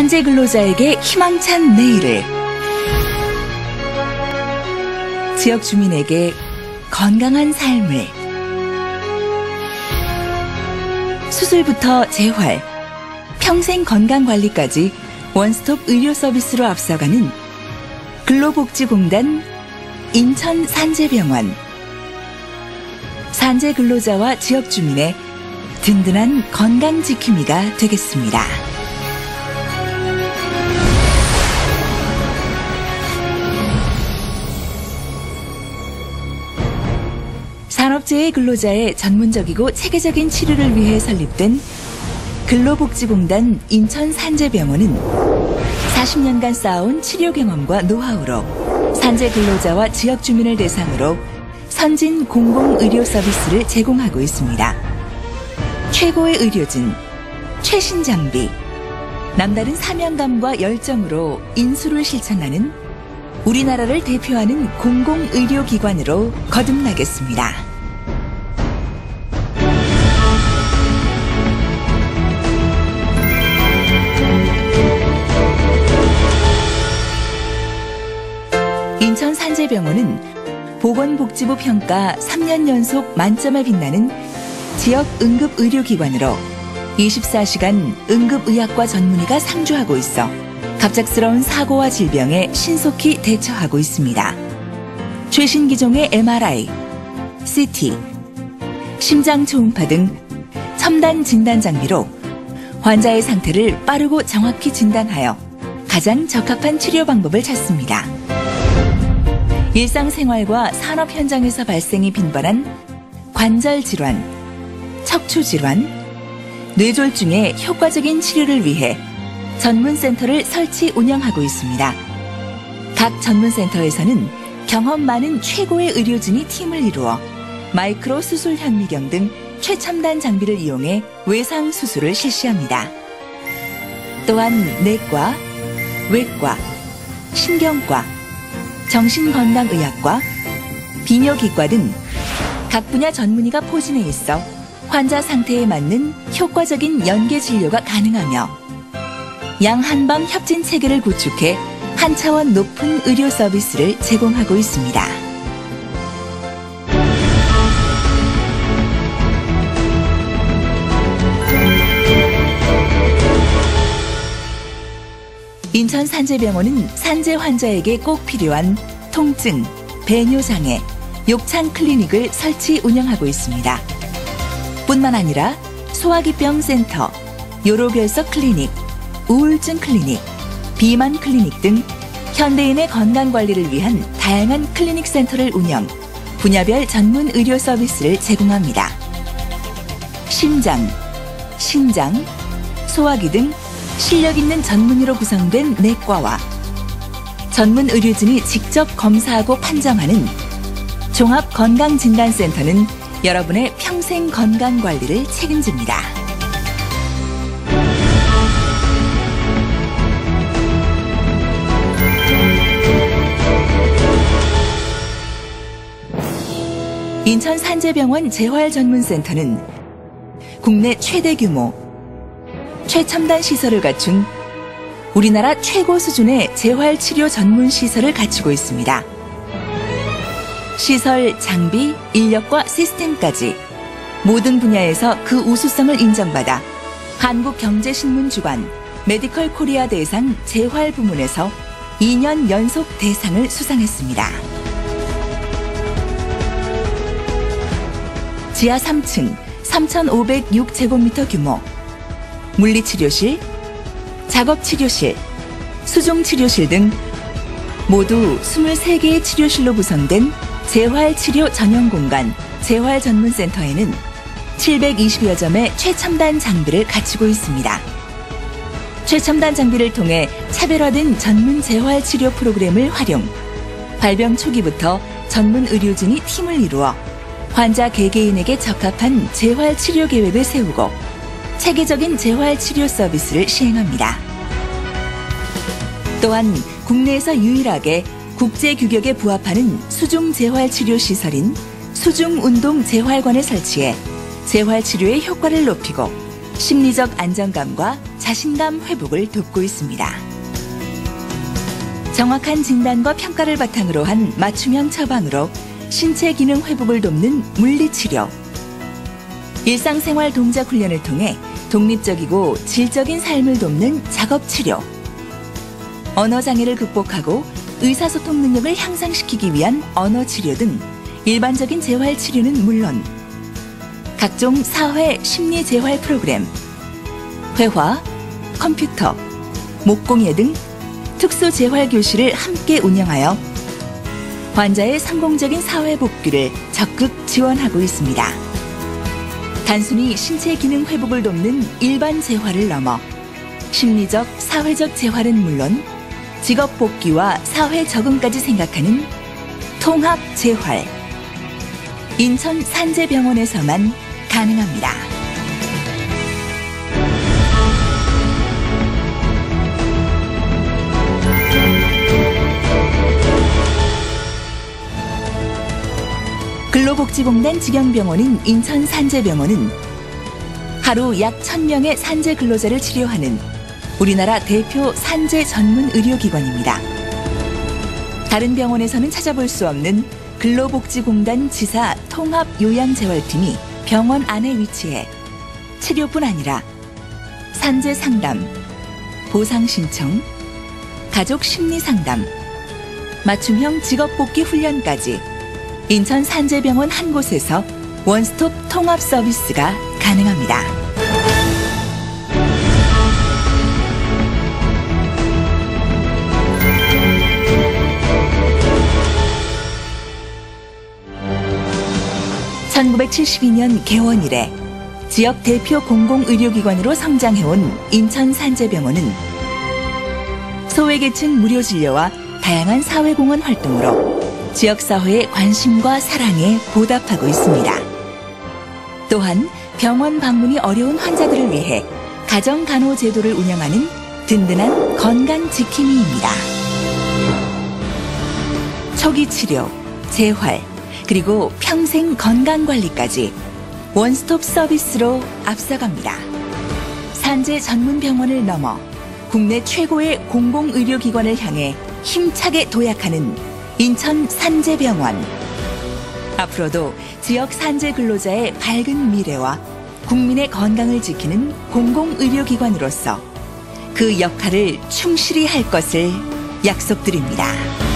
산재 근로자에게 희망찬 내일을, 지역 주민에게 건강한 삶을, 수술부터 재활, 평생 건강관리까지 원스톱 의료 서비스로 앞서가는 근로복지공단 인천산재병원. 산재 근로자와 지역 주민의 든든한 건강 지킴이가 되겠습니다. 산업재해 근로자의 전문적이고 체계적인 치료를 위해 설립된 근로복지공단 인천산재병원은 40년간 쌓아온 치료 경험과 노하우로 산재 근로자와 지역 주민을 대상으로 선진 공공의료 서비스를 제공하고 있습니다. 최고의 의료진, 최신 장비, 남다른 사명감과 열정으로 인수를 실천하는 우리나라를 대표하는 공공의료기관으로 거듭나겠습니다. 인천산재병원은 보건복지부 평가 3년 연속 만점에 빛나는 지역 응급의료기관으로 24시간 응급의학과 전문의가 상주하고 있어 갑작스러운 사고와 질병에 신속히 대처하고 있습니다. 최신 기종의 MRI, CT, 심장 초음파 등 첨단 진단 장비로 환자의 상태를 빠르고 정확히 진단하여 가장 적합한 치료 방법을 찾습니다. 일상생활과 산업 현장에서 발생이 빈번한 관절 질환, 척추 질환, 뇌졸중의 효과적인 치료를 위해 전문센터를 설치 운영하고 있습니다. 각 전문센터에서는 경험 많은 최고의 의료진이 팀을 이루어 마이크로 수술 현미경 등 최첨단 장비를 이용해 외상 수술을 실시합니다. 또한 내과, 외과, 신경과, 정신건강의학과, 비뇨기과 등 각 분야 전문의가 포진해 있어 환자 상태에 맞는 효과적인 연계 진료가 가능하며 양한방 협진 체계를 구축해 한 차원 높은 의료 서비스를 제공하고 있습니다. 인천산재병원은 산재 환자에게 꼭 필요한 통증, 배뇨장애, 욕창 클리닉을 설치 운영하고 있습니다. 뿐만 아니라 소화기병 센터, 요로결석 클리닉, 우울증 클리닉, 비만 클리닉 등 현대인의 건강관리를 위한 다양한 클리닉 센터를 운영, 분야별 전문 의료 서비스를 제공합니다. 심장, 신장, 소화기 등 실력 있는 전문의로 구성된 내과와 전문 의료진이 직접 검사하고 판정하는 종합건강진단센터는 여러분의 평생 건강관리를 책임집니다. 인천산재병원 재활전문센터는 국내 최대 규모, 최첨단 시설을 갖춘 우리나라 최고 수준의 재활치료 전문 시설을 갖추고 있습니다. 시설, 장비, 인력과 시스템까지 모든 분야에서 그 우수성을 인정받아 한국경제신문 주간 메디컬 코리아 대상 재활 부문에서 2년 연속 대상을 수상했습니다. 지하 3층 3,506제곱미터 규모, 물리치료실, 작업치료실, 수중치료실 등 모두 23개의 치료실로 구성된 재활치료 전용 공간 재활전문센터에는 720여 점의 최첨단 장비를 갖추고 있습니다. 최첨단 장비를 통해 차별화된 전문 재활치료 프로그램을 활용, 발병 초기부터 전문 의료진이 팀을 이루어 환자 개개인에게 적합한 재활치료 계획을 세우고 체계적인 재활치료 서비스를 시행합니다. 또한 국내에서 유일하게 국제 규격에 부합하는 수중 재활치료 시설인 수중운동재활관을 설치해 재활치료의 효과를 높이고 심리적 안정감과 자신감 회복을 돕고 있습니다. 정확한 진단과 평가를 바탕으로 한 맞춤형 처방으로 신체 기능 회복을 돕는 물리치료, 일상생활 동작 훈련을 통해 독립적이고 질적인 삶을 돕는 작업치료, 언어장애를 극복하고 의사소통 능력을 향상시키기 위한 언어치료 등 일반적인 재활치료는 물론 각종 사회 심리 재활 프로그램, 회화, 컴퓨터, 목공예 등 특수 재활 교실을 함께 운영하여 환자의 성공적인 사회 복귀를 적극 지원하고 있습니다. 단순히 신체 기능 회복을 돕는 일반 재활을 넘어 심리적, 사회적 재활은 물론 직업 복귀와 사회 적응까지 생각하는 통합 재활. 인천 산재병원에서만 가능합니다. 근로복지공단 직영병원인 인천 산재병원은 하루 약 1,000명의 산재 근로자를 치료하는 우리나라 대표 산재 전문 의료기관입니다. 다른 병원에서는 찾아볼 수 없는 근로복지공단 지사 통합요양재활팀이 병원 안에 위치해 치료뿐 아니라 산재 상담, 보상 신청, 가족 심리 상담, 맞춤형 직업복귀 훈련까지 인천 산재병원 한 곳에서 원스톱 통합 서비스가 가능합니다. (1972년) 개원 이래 지역 대표 공공의료기관으로 성장해온 인천 산재병원은 소외계층 무료 진료와 다양한 사회공헌 활동으로 지역사회의 관심과 사랑에 보답하고 있습니다. 또한 병원 방문이 어려운 환자들을 위해 가정간호제도를 운영하는 든든한 건강지킴이입니다. 초기 치료, 재활, 그리고 평생 건강관리까지 원스톱 서비스로 앞서갑니다. 산재 전문 병원을 넘어 국내 최고의 공공의료기관을 향해 힘차게 도약하는 인천 산재병원. 앞으로도 지역 산재 근로자의 밝은 미래와 국민의 건강을 지키는 공공의료기관으로서 그 역할을 충실히 할 것을 약속드립니다.